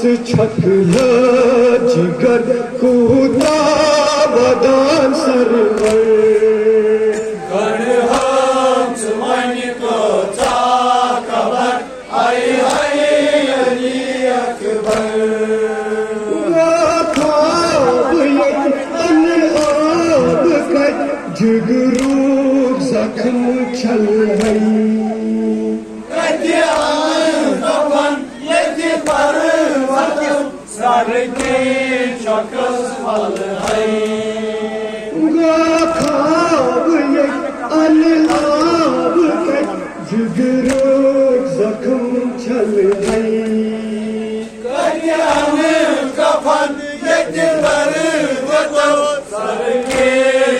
छकला जिगर कूदा बदान सरवर गणहंस मन को खबर आई आई अली अकबर जिगरू जख्म छल सर के चौकस फल है खाब अलाब जिगरू जख्म छल कफन सर के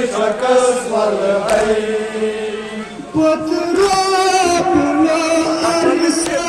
चौकस फल है पत्रा पुला अरसा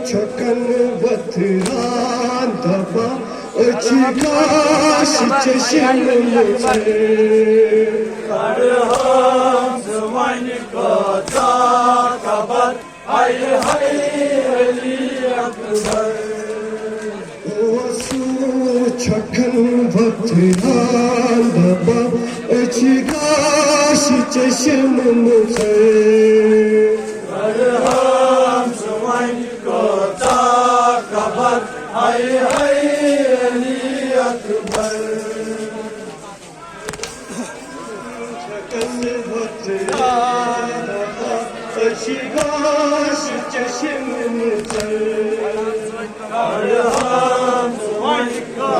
छकन बथरान दबा काश चश्म गणहंस मन को खबर आई आई अली अकबर छकन बथरान दबा काश चश्म गणहंस मन को खबर आई आई अली अकबर छकन बथरान दबा काश चश्म गणहंस मन को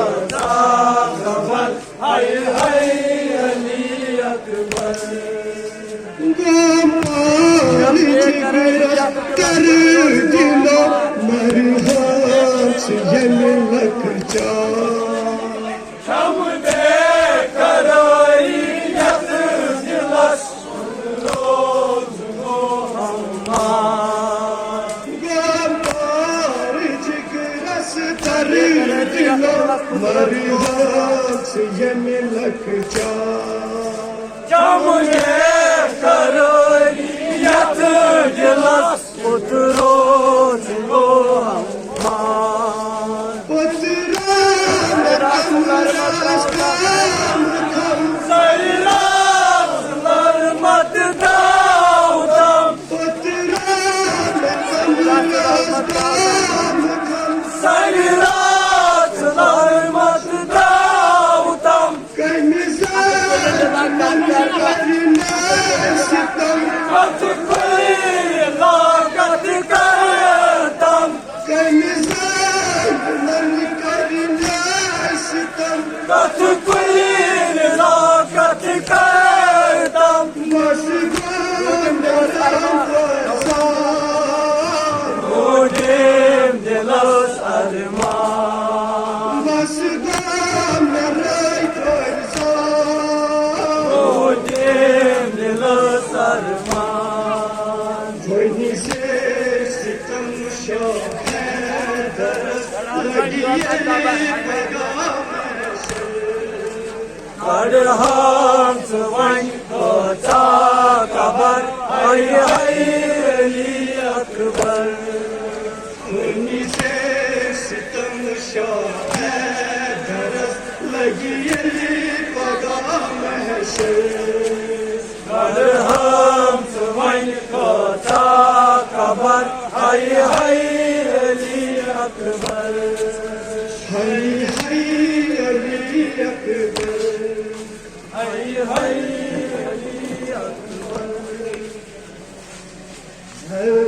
खबर आई आई अली अकबर कर दिलो मरहत यन लग जा हम दे करोई यत दिलस रोज को गमार जिगरस कर दिलो मरहत यन लग जा मुझे करोई यत दिलस रोज को गणहंस मन को खबर आई आई अली अकबर से सितम शाह दरस लगी पैगाम गणहंस मन को खबर हाय अली अकबर हाय हाय अली अकबर